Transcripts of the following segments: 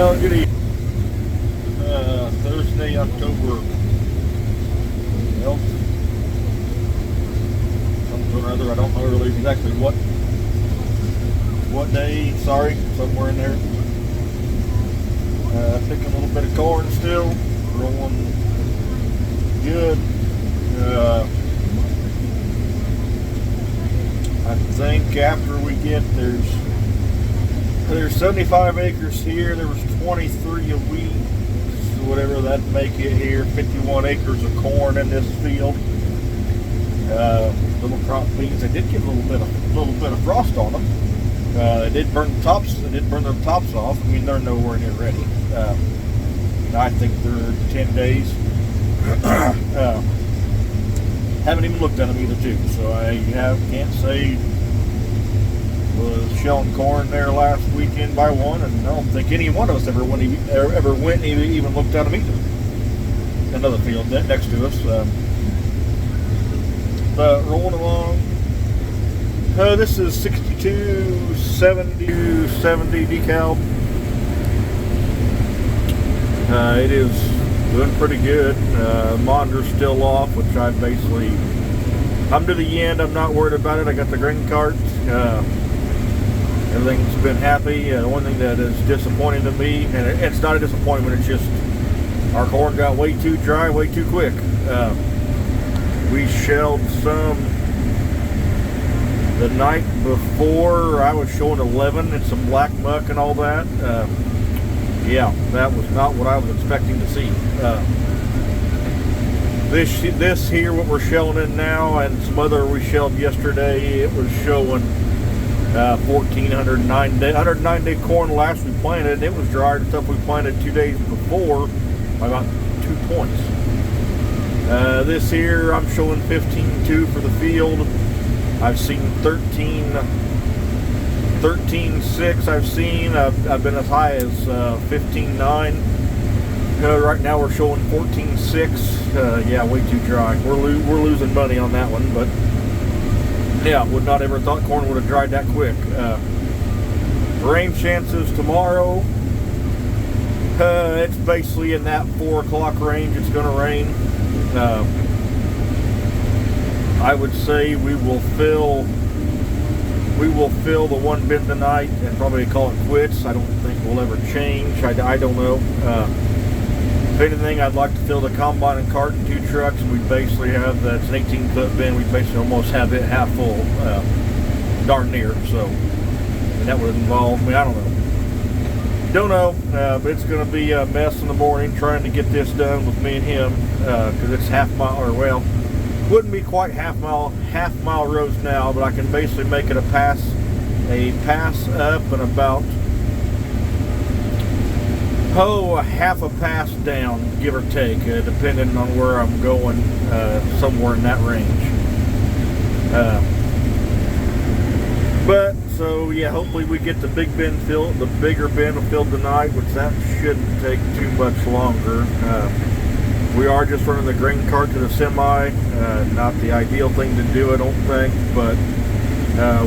Well, good evening. Thursday, October, well, something or other. I don't know really exactly what day. Sorry, somewhere in there. Picking a little bit of corn still, growing good. I think after we get there's 75 acres here. There was 23 of wheat, so whatever that make it here. 51 acres of corn in this field. Little crop beans. They did get a little bit of frost on them. They did burn the tops. They did burn their tops off. I mean, they're nowhere near ready. I think they're 10 days. Haven't even looked at them either, too. So I can't say. Was shelling corn there last weekend by one, and I don't think any one of us ever went and even looked at them either. Another field next to us. But rolling along. This is 62, 70 decal. It is doing pretty good. Monitor's still off, which I'm to the end. I'm not worried about it. I got the grain cart. Everything's been happy. The one thing that is disappointing to me, and it's not a disappointment, it's just our corn got way too dry, way too quick. We shelled some the night before. I was showing 11 and some black muck and all that. Yeah, that was not what I was expecting to see. This here, what we're shelling in now, and some other we shelled yesterday, it was showing 109 day corn last we planted, and it was drier than stuff we planted 2 days before by about 2 points. This here I'm showing 15.2 for the field. I've seen 13.6. I've been as high as 15.9. Right now we're showing 14.6. Yeah, way too dry. We're losing money on that one, but yeah, would not ever thought corn would have dried that quick. Rain chances tomorrow. It's basically in that 4 o'clock range. It's going to rain. I would say we will fill the one bin tonight and probably call it quits. I don't think we'll ever change. I don't know. If anything, I'd like to fill the combine and cart in 2 trucks, and we basically have that's an 18-foot bin. We basically almost have it half full, darn near. So, and that would involve me. I don't know, but it's going to be a mess in the morning trying to get this done with me and him, because it's half mile, or well, wouldn't be quite half mile roads now, but I can basically make it a pass up and about a half a pass down, give or take, depending on where I'm going, somewhere in that range. But so yeah, hopefully we get the big bin filled, the bigger bin filled tonight, which that shouldn't take too much longer. We are just running the grain cart to the semi. Not the ideal thing to do, I don't think, but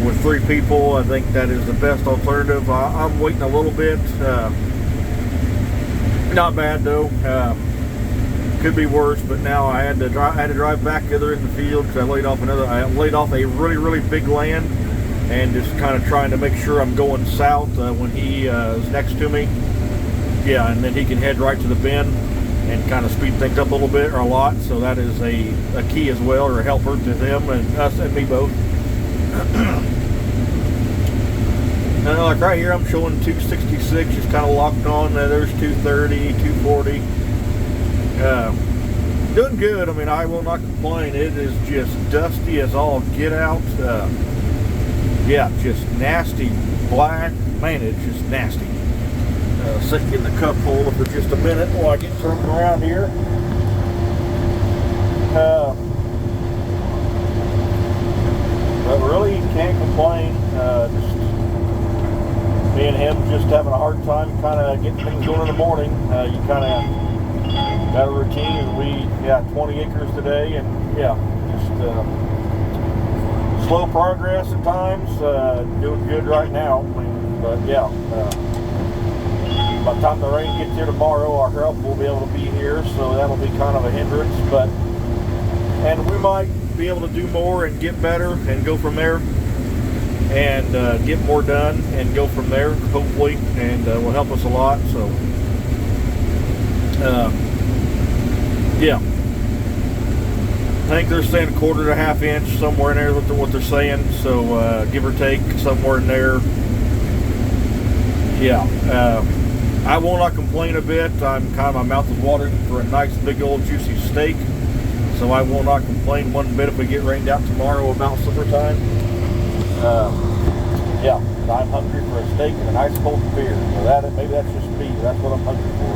with 3 people, I think that is the best alternative. I'm waiting a little bit. Not bad though. Could be worse, but now I had to drive back the other in the field because I laid off a really big land, and just kind of trying to make sure I'm going south when he is next to me. Yeah, and then he can head right to the bin and kind of speed things up a little bit or a lot. So that is a key as well, or a helper to them and us and me both. Like right here, I'm showing 266, just kind of locked on. There's 230, 240. Doing good. I mean, I will not complain. It is just dusty as all get out. Yeah, just nasty black. Man, it's just nasty. Sitting in the cup holder for just a minute while I get something around here. But really, can't complain. Just me and him just having a hard time kind of getting things going in the morning. You kind of got a routine. We 20 acres today, and yeah, just slow progress at times. Doing good right now, but yeah. By the time the rain gets here tomorrow, our help will be able to be here, so that'll be kind of a hindrance. And we might be able to do more and get better and go from there, and get more done and go from there, hopefully, and will help us a lot. So, yeah. I think they're saying 1/4 to 1/2 inch, somewhere in there, what they're saying. So, give or take, somewhere in there. Yeah. I will not complain a bit. My mouth is watering for a nice big old juicy steak. So I will not complain one bit if we get rained out tomorrow about summertime. Yeah, I'm hungry for a steak and a nice cold beer. So maybe that's just me. That's what I'm hungry for.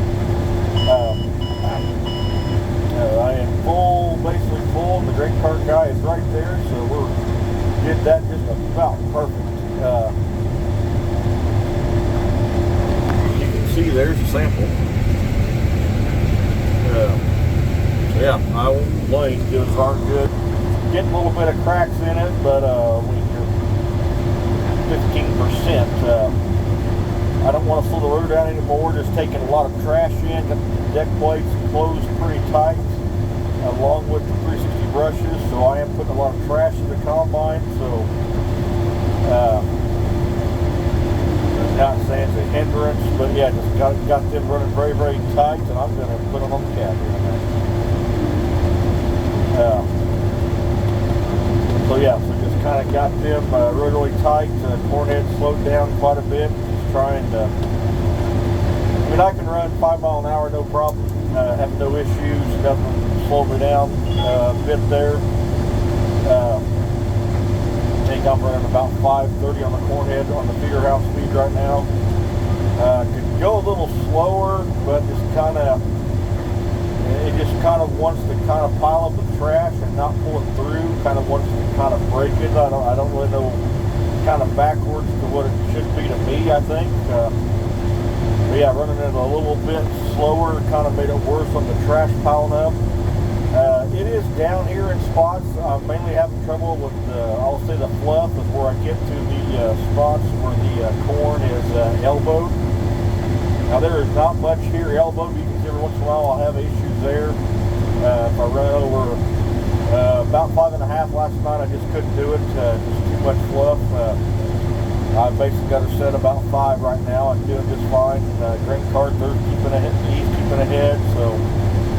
I am basically full. The grain cart guy is right there, so did that just about perfect. You can see there's a sample. Yeah, I won't complain. Doing darn good. Getting a little bit of cracks in it, but when you're 15%, I don't want to slow the rotor down anymore. Just taking a lot of trash in. Got the deck plates closed pretty tight, along with the 360 brushes. So I am putting a lot of trash in the combine. So not saying it's a hindrance, but yeah, just got them running very, very tight, and I'm going to put them on the cab here in a minute. So yeah, so just kind of got them really, really tight. Corn head slowed down quite a bit. Just trying to. I mean, I can run 5 miles an hour, no problem. Have no issues. Nothing slow me down a bit there. I think I'm running about 530 on the corn head on the feeder house speed right now. Could go a little slower, but just kind of. It just kind of wants to kind of pile up the trash and not pull it through. Kind of wants to kind of break it. I don't really know. Kind of backwards to what it should be to me, I think. But yeah, running it a little bit slower kind of made it worse on the trash piling up. It is down here in spots. I'm mainly having trouble with I'll say the fluff is where I get to the spots where the corn is elbowed. Now there is not much here elbowed. You can see every once in a while I'll have issues there. If I run over about 5.5 last night, I just couldn't do it. Just too much fluff. I basically got her set about 5 right now. I'm doing just fine. Grain cart, he's keeping ahead. So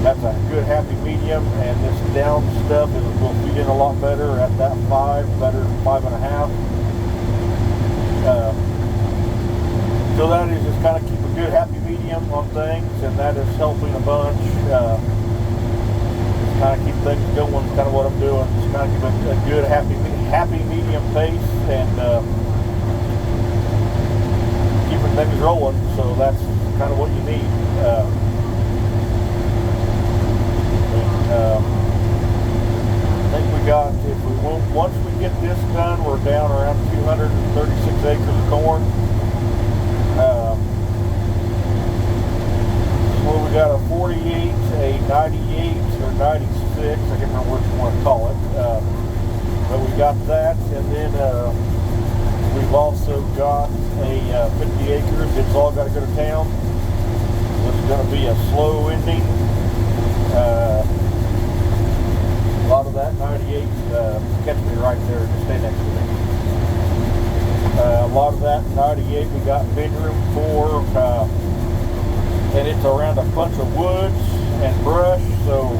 that's a good happy medium. And this down stuff will feed in a lot better at that 5, better than 5.5. So that is just kind of keep a good happy medium on things, and that is helping a bunch. Kind of keep things going, kind of what I'm doing. Just kind of keep a good happy medium pace and keeping things rolling. So that's kind of what you need. I think we got, once we get this done, we're down around 236 acres of corn. Well, we got a 48, a 98, or 96, I can't remember which one to call it. But we got that, and then we've also got a 50 acres. It's all got to go to town. This is going to be a slow ending. A lot of that 98, catch me right there, just stay next to me. A lot of that 98 we got bedroom for, and it's around a bunch of woods and brush. So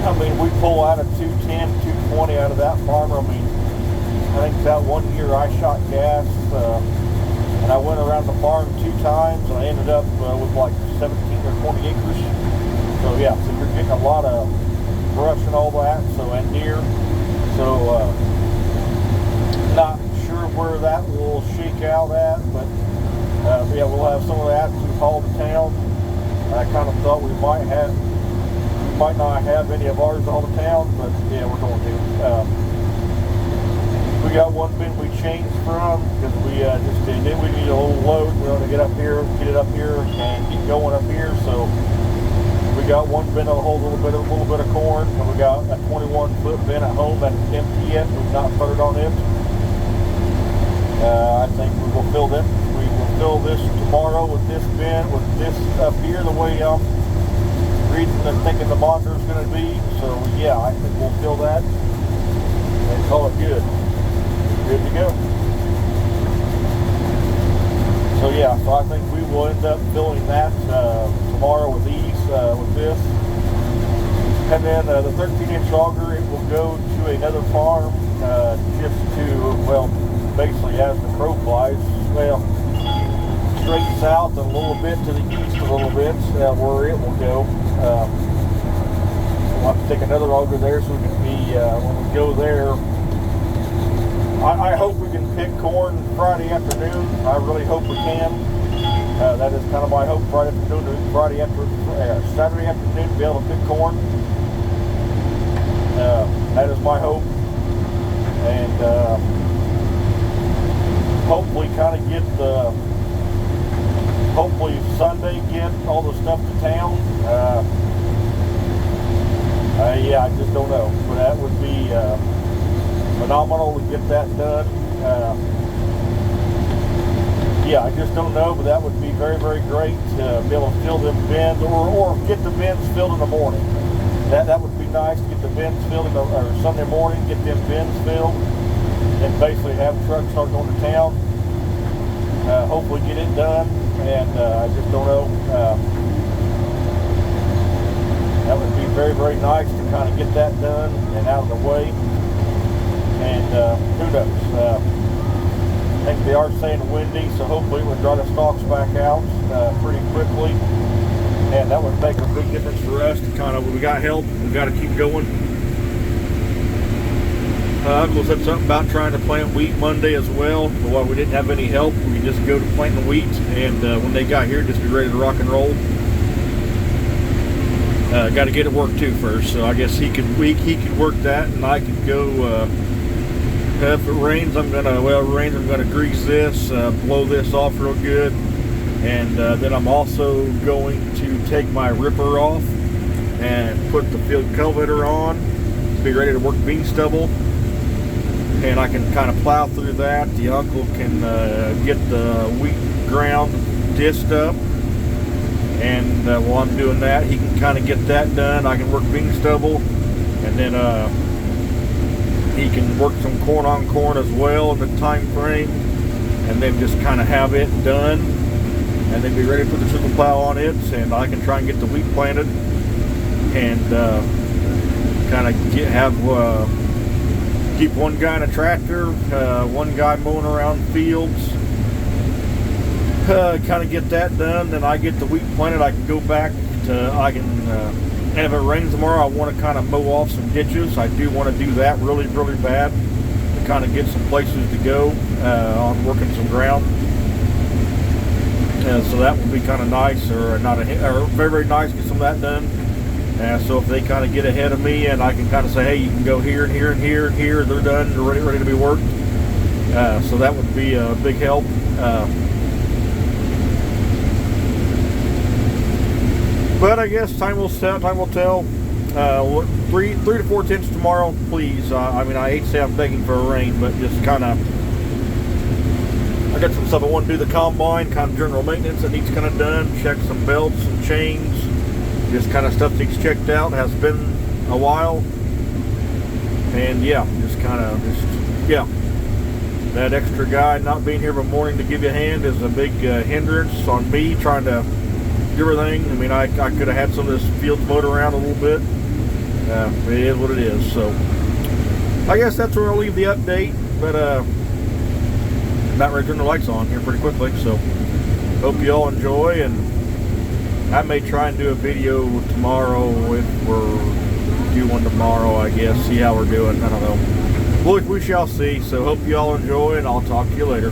I mean, we pull out a 210, 220 out of that farmer. I mean, I think that one year I shot gas, and I went around the farm 2 times, and I ended up with like 17 or 20 acres. So yeah, so you're getting a lot of brush and all that, so, and deer. So not sure where that will shake out at, but yeah, we'll have some of that to haul to town. I kind of thought we might not have any of ours all to town, but yeah, we're going to. We got one bin we changed from because we just did. We need a little load. We want to get it up here, and get going up here. So we got one bin that'll hold a little bit of corn, and we got a 21-foot bin at home that's empty yet. We've not started on it. I think we will fill this tomorrow with this bin, with this up here, the way I'm reading and thinking the monitor is going to be. So yeah, I think we'll fill that and call it good. Good to go. So yeah, so I think we will end up filling that tomorrow with ease with this. And then the 13-inch auger, it will go to another farm just to, well, basically as the crow flies, well, straight south and a little bit to the east a little bit where it will go. We'll have to take another auger there so we can be, when we go there, I hope we can pick corn Friday afternoon. I really hope we can. That is kind of my hope, Saturday afternoon to be able to pick corn. That is my hope. And hopefully kind of get hopefully Sunday get all the stuff to town. Yeah, I just don't know. But that would be phenomenal to get that done. Yeah, I just don't know, but that would be very, very great to be able to fill them bins or get the bins filled in the morning. That would be nice to get the bins filled or Sunday morning, get them bins filled, and basically have trucks start going to town. Hopefully get it done, and I just don't know. That would be very, very nice to kind of get that done and out of the way. And who knows? I think they are saying windy, so hopefully we'll draw the stalks back out pretty quickly. And that would make a big difference for us to kind of, we got help, we got to keep going. Uncle said something about trying to plant wheat Monday as well, but while we didn't have any help, we could just go to planting wheat, and when they got here, just be ready to rock and roll. Got to get it worked too first, so I guess he could work that, and I could go. If it rains, I'm gonna grease this, blow this off real good, and then I'm also going to take my ripper off and put the field cultivator on to be ready to work bean stubble, and I can kind of plow through that. The uncle can get the wheat ground disced up, and while I'm doing that, he can kind of get that done. I can work bean stubble, and then he can work some corn on corn as well in the time frame, and then just kind of have it done, and then be ready to put the sickle plow on it, and I can try and get the wheat planted, and kind of keep one guy in a tractor, one guy mowing around fields, kind of get that done. Then I get the wheat planted. I can go back to, and if it rains tomorrow, I want to kind of mow off some ditches. I do want to do that really, really bad to kind of get some places to go on working some ground. So that would be kind of nice, or very, very nice to get some of that done. So if they kind of get ahead of me, and I can kind of say, hey, you can go here and here and here and here, they're done, they're ready to be worked. So that would be a big help. But I guess time will tell. 3 to 4 tenths tomorrow, please. I mean, I hate to say I'm begging for a rain, but just kind of, I got some stuff I want to do the combine, kind of general maintenance that needs kind of done, check some belts and chains, just kind of stuff needs checked out. It has been a while, and yeah, yeah. That extra guy not being here every morning to give you a hand is a big hindrance on me trying to do everything. I mean, I could have had some of this field mowed around a little bit. It is what it is. So I guess that's where I'll leave the update. But about ready to turn the lights on here pretty quickly. So hope you all enjoy, and I may try and do a video tomorrow if we're due one tomorrow. I guess see how we're doing. I don't know. We shall see. So hope you all enjoy, and I'll talk to you later.